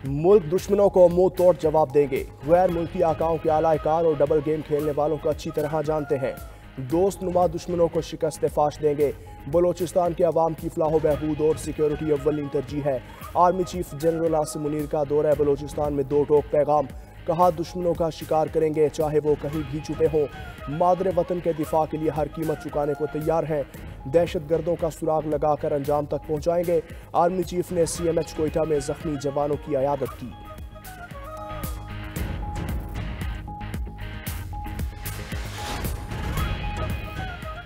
मुल्क दुश्मनों को मुंह तोड़ जवाब देंगे। गैर मुल्की आकाओं के आलाकार और डबल गेम खेलने वालों को अच्छी तरह जानते हैं। दोस्त नुमा दुश्मनों को शिकस्त फाश देंगे। बलोचिस्तान के अवाम की फलाह बहबूद और सिक्योरिटी अव्वलीन तरजीह है। Army chief general Asim Munir का दौरा बलोचिस्तान में दो टोक पैगाम। कहा दुश्मनों का शिकार करेंगे चाहे वो कहीं भी छुपे हों। मादरे वतन के दिफा के लिए हर कीमत चुकाने को तैयार हैं। दहशत गर्दों का सुराग लगाकर अंजाम तक पहुंचाएंगे। आर्मी चीफ ने CMH कोयटा में जख्मी जवानों की अयादत की।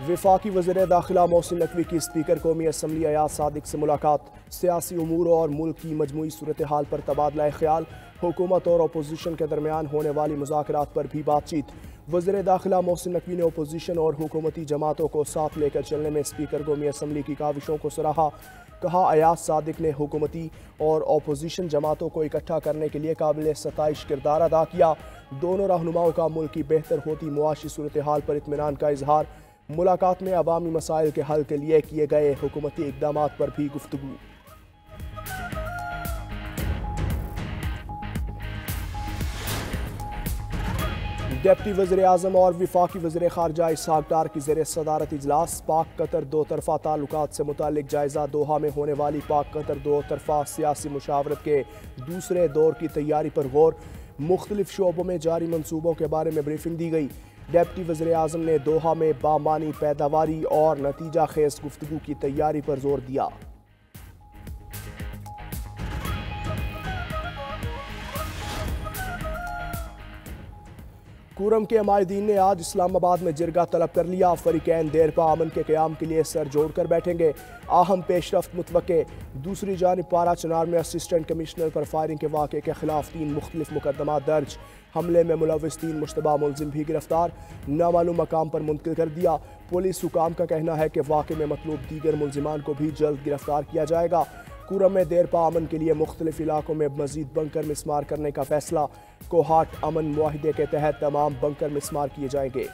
वफाकी वज़ीर दाखिला मोहसिन नकवी की स्पीकर कौमी असम्बली अयाज सादिक से मुलाकात। सियासी उमूर और मुल्क की मजमूई सूरत हाल पर तबादला ख्याल। हुकूमत और अपोजिशन के दरमियान होने वाली मुज़ाकरात पर भी बातचीत। वज़ीर दाखिला मोहसिन नकवी ने अपोजिशन और हुकूमती जमातों को साथ लेकर चलने में स्पीकर कौमी असम्बली की काविशों को सराहा। कहा अयाज सादिक ने हुकूमती और अपोजिशन जमातों को इकट्ठा करने के लिए काबिल सताइश किरदार अदा किया। दोनों रहनुमाओं का मुल्क की बेहतर होती मुआशी सूरत हाल पर इत्मीनान का इजहार। मुलाकात में अवामी मसाइल के हल के लिए किए गए हुकूमती इकदाम पर भी गुफ्तगू। डिप्टी वज़ीर आज़म और वफाकी वज़ीर ख़ारजा इसहाक़ डार की ज़ेर सदारत इजलास। पाक कतर दो तरफ़ा ताल्लुकात से मुतालिक जायज़ा। दोहा में होने वाली पाक कतर दो तरफ़ा सियासी मुशावरत के दूसरे दौर की तैयारी पर गौर। मुख्तलिफ शोबों में जारी मनसूबों के बारे में ब्रीफिंग दी गई। डिप्टी वज़ीर आज़म ने दोहा में बामानी पैदावारी और नतीजा खेज गुफ्तगू की तैयारी पर जोर दिया। कुरम के माहिदीन ने आज इस्लामाबाद में जिरगा तलब कर लिया। फरीकैन देरपा अमन के क़याम के लिए सर जोड़ कर बैठेंगे। अहम पेशरफ्त मुतवक्के। दूसरी जानिब पारा चनार में असिस्टेंट कमिश्नर पर फायरिंग के वाक़े के खिलाफ 3 मुख्तलिफ मुकदमा दर्ज। हमले में मुलविस 3 मुश्तबा मुलजिम भी गिरफ्तार। नामालूम मकाम पर मुंतकिल कर दिया। पुलिस हुकाम का कहना है कि वाक़े में मतलूब दीगर मुलजिमान को भी जल्द गिरफ्तार किया जाएगा। कुरम में देरपा अमन के लिए मुख्तलिफ इलाकों में मजीद बंकर मिसमार करने का फैसला। कोहाट अमन मुआहिदे के तहत तमाम बंकर मिसमार किए जाएंगे।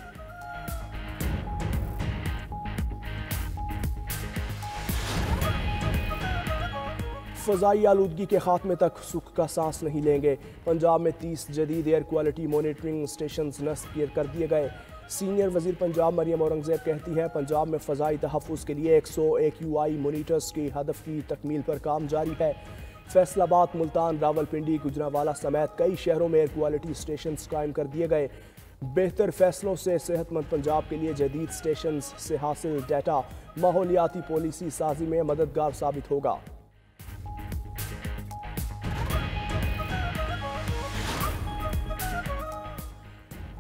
फ़ज़ाई आलूदगी के खात्मे तक सुख का सांस नहीं लेंगे। पंजाब में 30 जदीद एयर क्वालिटी मॉनिटरिंग स्टेशन नस्ब कर दिए गए। सीनियर वज़ीर पंजाब मरियम औरंगज़ेब कहती हैं पंजाब में फ़ज़ाई तहफ़्फ़ुज़ के लिए 100 AQI मोनीटर्स की हदफ की तकमील पर काम जारी है। फैसलाबाद, मुल्तान, रावलपिंडी, गुजरांवाला समेत कई शहरों में एयर क्वालिटी स्टेशन कायम कर दिए गए। बेहतर फैसलों से सेहतमंद पंजाब के लिए जदीद स्टेशन से हासिल डाटा माहौलियाती पॉलिसी साजी में मददगार साबित होगा।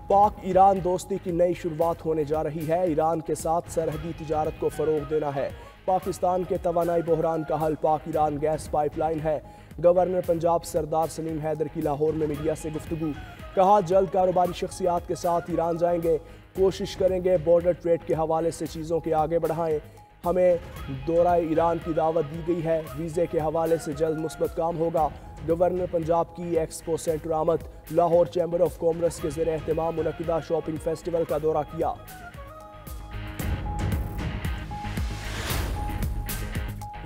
पाक ईरान दोस्ती की नई शुरुआत होने जा रही है। ईरान के साथ सरहदी तिजारत को फ़रोग़ देना है। पाकिस्तान के तवानाई बहरान का हल पाक ईरान गैस पाइपलाइन है। गवर्नर पंजाब सरदार सलीम हैदर की लाहौर में मीडिया से गुफ्तगू। कहा जल्द कारोबारी शख्सियात के साथ ईरान जाएंगे। कोशिश करेंगे बॉर्डर ट्रेड के हवाले से चीज़ों के आगे बढ़ाएं। हमें दौरा ईरान की दावत दी गई है। वीज़े के हवाले से जल्द मुस्बत काम होगा। गवर्नर पंजाब की एक्सपो सेंटर आमद। लाहौर चैम्बर ऑफ कॉमर्स के ज़ेर एहतमाम मुनक़िदा शॉपिंग फेस्टिवल का दौरा किया।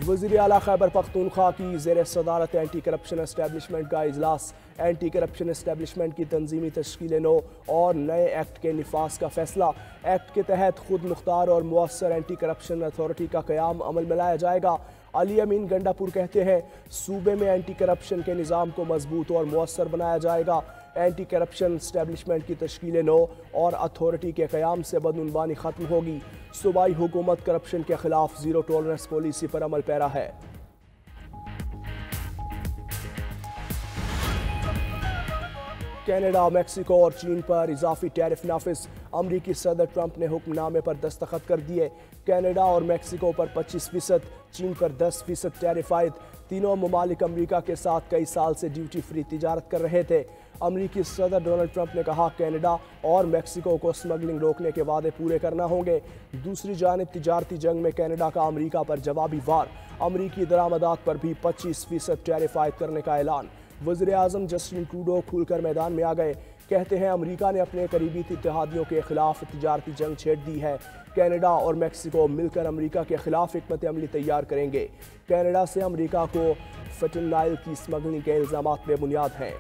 वज़ीर आला खैबर पख्तूनख्वा की ज़ेर सदारत एंटी करप्शन एस्टेब्लिशमेंट का इजलास। एंटी करप्शन एस्टेब्लिशमेंट की तंजीमी तश्कील नो और नए एक्ट के निफास का फैसला। एक्ट के तहत खुद मुख्तार और मुअस्सर एंटी करप्शन अथॉरिटी का क़याम अमल में लाया जाएगा। अली अमीन गंडापुर कहते हैं सूबे में एंटी करप्शन के निज़ाम को मजबूत और मुअस्सर बनाया जाएगा। एंटी करप्शन एस्टेब्लिशमेंट की तश्कील नो और अथॉरिटी के क़याम से बदउनवानी ख़त्म होगी। सूबाई हुकूमत करप्शन के खिलाफ ज़ीरो टॉलरेंस पॉलिसी पर अमल पैरा है। कनाडा, मेक्सिको और चीन पर इजाफी टैरिफ नाफिज। अमरीकी सदर ट्रंप ने हुक्मनामे पर दस्तखत कर दिए। कनाडा और मेक्सिको पर 25%, चीन पर 10% टैरिफ आयद। तीनों ममालिक अमरीका के साथ कई साल से ड्यूटी फ्री तिजारत कर रहे थे। अमरीकी सदर डोनाल्ड ट्रंप ने कहा कनाडा और मेक्सिको को स्मगलिंग रोकने के वादे पूरे करना होंगे। दूसरी जानिब तिजारती जंग में कनाडा का अमरीका पर जवाबी वार। अमरीकी दरामदात पर भी 25% टैरिफ आयद करने का ऐलान। वज़ीर आज़म जस्टिन ट्रूडो खुलकर मैदान में आ गए। कहते हैं अमेरिका ने अपने करीबी इत्तेहादियों के खिलाफ तिजारती जंग छेड़ दी है। कनाडा और मेक्सिको मिलकर अमेरिका के खिलाफ हिकमत अमली तैयार करेंगे। कनाडा से अमेरिका को फेंटनाइल की स्मगलिंग के इल्जाम बेबुनियाद हैं।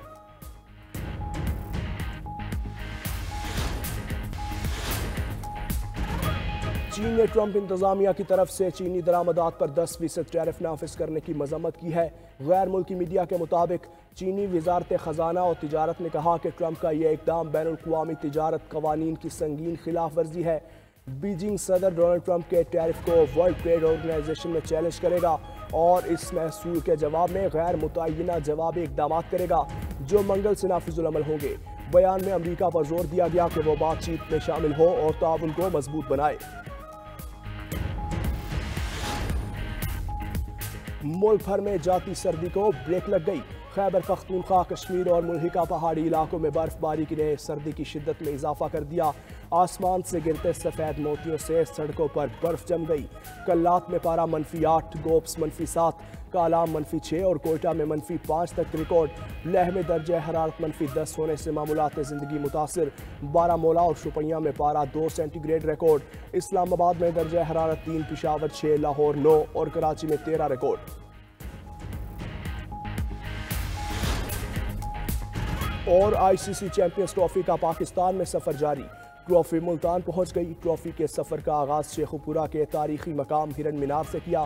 चीन ने ट्रंप इंतजामिया की तरफ से चीनी दरामदात पर 10% टैरिफ नाफिज करने की मजम्मत की है। गैर मुल्की मीडिया के मुताबिक चीनी वजारत खजाना और तिजारत ने कहा कि ट्रंप का यह इकदाम बैनुल अक़वामी तिजारत कवानीन की संगीन खिलाफ वर्जी है। बीजिंग सदर डोनाल्ड ट्रंप के टैरिफ को वर्ल्ड ट्रेड ऑर्गेनाइजेशन में चैलेंज करेगा और इस महसूल के जवाब में गैर मुतय्यना जवाबी इकदाम करेगा जो मंगल से नाफिजुल अमल होंगे। बयान में अमरीका पर जोर दिया गया कि वो बातचीत में शामिल हो और ताउन को मजबूत बनाए। मुल्क भर में जाती सर्दी को ब्रेक लग गई। खैबर पख्तूनख्वा, कश्मीर और मुल्हिका पहाड़ी इलाकों में बर्फबारी ने सर्दी की शिद्दत में इजाफा कर दिया। आसमान से गिरते सफ़ेद मोतियों से सड़कों पर बर्फ जम गई। कल्लात में पारा -8, गोप्स -7, कालाम -6 और कोयटा में -5 तक रिकॉर्ड। लेह में दर्जे हरारत -10 होने से मामूलात ज़िंदगी मुतासिर। बारामूला और शुपियां में पारा 2 सेंटीग्रेड रिकॉर्ड। इस्लामाबाद में दर्जे हरारत 3, पिशावर 6, लाहौर 9 और कराची में 13 रिकॉर्ड। और आईसीसी चैंपियंस ट्रॉफी का पाकिस्तान में सफर जारी। ट्रॉफी मुल्तान पहुंच गई। ट्रॉफी के सफर का आगाज शेखुपुरा के तारीखी मकाम हिरन मीनार से किया।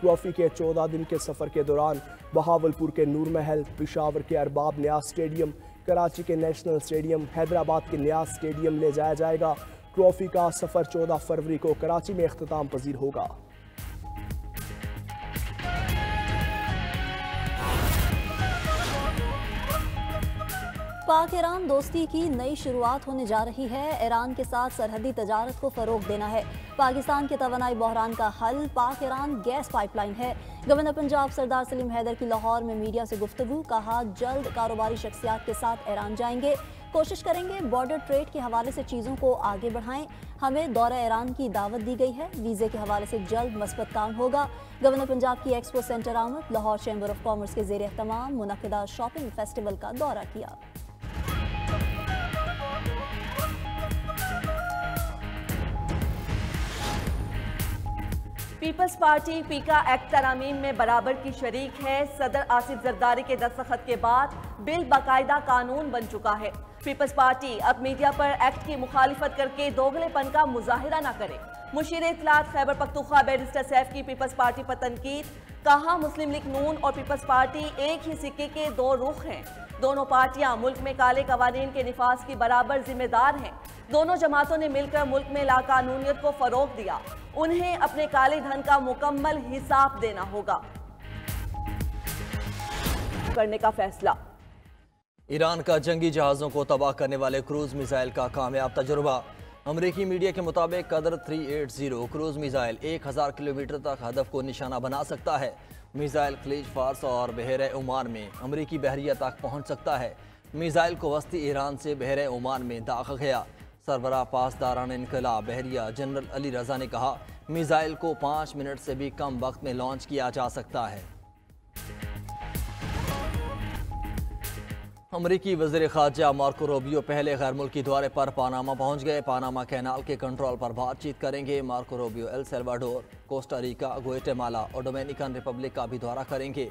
ट्रॉफी के 14 दिन के सफर के दौरान बहावलपुर के नूर महल, पिशावर के अरबाब न्याज स्टेडियम, कराची के नेशनल स्टेडियम, हैदराबाद के न्याज स्टेडियम ले जाया जाएगा। ट्रॉफी का सफर 14 फरवरी को कराची में इख्तिताम पजीर होगा। पाक ईरान दोस्ती की नई शुरुआत होने जा रही है। ईरान के साथ सरहदी तजारत को फरोग देना है। पाकिस्तान के तवानाई बहरान का हल पाक ईरान गैस पाइपलाइन है। गवर्नर पंजाब सरदार सलीम हैदर की लाहौर में मीडिया से गुफ्तगू, कहा जल्द कारोबारी शख्सियात के साथ ईरान जाएंगे, कोशिश करेंगे बॉर्डर ट्रेड के हवाले से चीज़ों को आगे बढ़ाएं। हमें दौरा ईरान की दावत दी गई है, वीज़े के हवाले से जल्द मस्बत काम होगा। गवर्नर पंजाब की एक्सपो सेंटर आमद, लाहौर चैम्बर ऑफ कॉमर्स के ज़ेर एहतमाम मुनक़िदा शॉपिंग फेस्टिवल का दौरा किया। पीपल्स पार्टी पीका एक्ट तरामीम में बराबर की शरीक है। सदर आसिफ जरदारी के दस्तखत के बाद बिल बाकायदा कानून बन चुका है। पीपल्स पार्टी अब मीडिया पर एक्ट की मुखालिफत करके दोगलेपन का मुजाहिरा न करे। मुशीर इत्तलात खैबर पख्तूनख्वा बैरिस्टर सैफ की पीपल्स पार्टी पर तनकीद, कहा मुस्लिम लीग नून और पीपल्स पार्टी एक ही सिक्के के दो रुख हैं। दोनों पार्टियां मुल्क में काले कवानीन के निफाज की बराबर जिम्मेदार हैं। दोनों जमातों ने मिलकर मुल्क में लाकानूनियत को फरोग दिया। उन्हें अपने काले धन का मुकम्मल हिसाब देना होगा। करने का फैसला। ईरान का जंगी जहाज़ों को तबाह करने वाले क्रूज मिसाइल का कामयाब तजुर्बा। अमरीकी मीडिया के मुताबिक कदर 380 क्रूज मिसाइल 1000 किलोमीटर तक हदफ को निशाना बना सकता है। मिसाइल खलीज फार्स और बहरे ओमान में अमरीकी बहरिया तक पहुंच सकता है। मिसाइल को वस्ती ईरान से बहरे ओमान में दाखिल किया। सरबराह पासदारान इनकलाब बहरिया जनरल अली रजा ने कहा मिसाइल को 5 मिनट से भी कम वक्त में लॉन्च किया जा सकता है। अमरीकी वज़ीर ख़ारजा मार्को रूबियो पहले गैर मुल्की दौरे पर पानामा पहुंच गए। पानामा कैनाल के कंट्रोल पर बातचीत करेंगे। Marco Rubio El Salvador, Costa Rica, Guatemala और डोमिनिकन रिपब्लिक का भी दौरा करेंगे।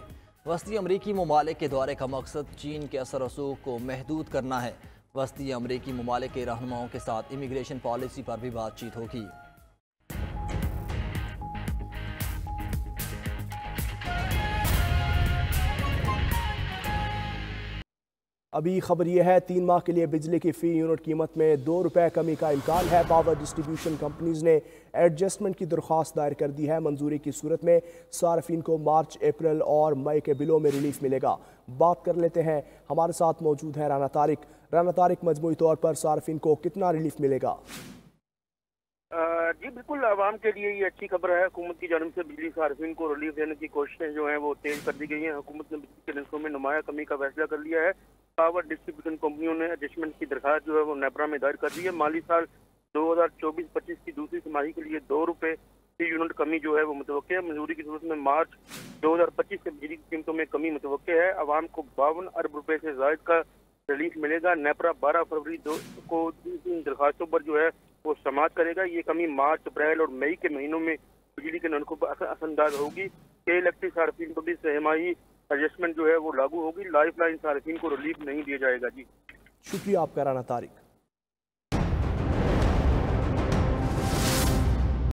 वस्ती अमरीकी ममालिक के दौरे का मकसद चीन के असर रसूख को महदूद करना है। वस्ती अमरीकी ममालिक के रहनुमाओं के साथ इमिग्रेशन पॉलिसी पर भी बातचीत होगी। अभी खबर यह है 3 माह के लिए बिजली की फ़ी यूनिट कीमत में 2 रुपये कमी का इम्कान है। पावर डिस्ट्रीब्यूशन कंपनीज ने एडजस्टमेंट की दरख्वास्त दायर कर दी है। मंजूरी की सूरत में सार्फिन को मार्च, अप्रैल और मई के बिलों में रिलीफ मिलेगा। बात कर लेते हैं, हमारे साथ मौजूद है राना तारिक। राना तारिक, मजमूई तौर पर सार्फिन को कितना रिलीफ मिलेगा? जी बिल्कुल, आवाम के लिए ये अच्छी खबर है। हुकूमत की जानिब से बिजली सार्फिन को रिलीफ देने की कोशिशें जो हैं वो तेज कर दी गई हैं। हुकूमत ने बिजली के नस्खों में नुमाया कमी का फैसला कर लिया है। पावर डिस्ट्रीब्यूशन कंपनियों ने एडजस्टमेंट की दरखास्त जो है वो नेपरा में दायर कर दी है। माली साल 2024-25 की दूसरी तिमाही के लिए 2 रुपये फी यूनिट कमी जो है वो मुतवक्के है। मंजूरी की सूरत में मार्च 2025 से बिजली की कीमतों में कमी मुतवक्के है। आवाम को 52 अरब रुपए से ज़ायद का रिलीफ मिलेगा। नेपरा 12 फरवरी को इन दरखास्तों पर जो है वो समाअत करेगा। ये कमी मार्च, अप्रैल और मई के महीनों में बिजली के नलकों पर असरअंदाज होगी। के इलेक्ट्रिक सार्फिन को भी सहमाही एडजस्टमेंट जो है वो लागू होगी। लाइफ लाइन सार्फिन को रिलीफ नहीं दिया जाएगा। जी शुक्रिया आपका राना तारिक।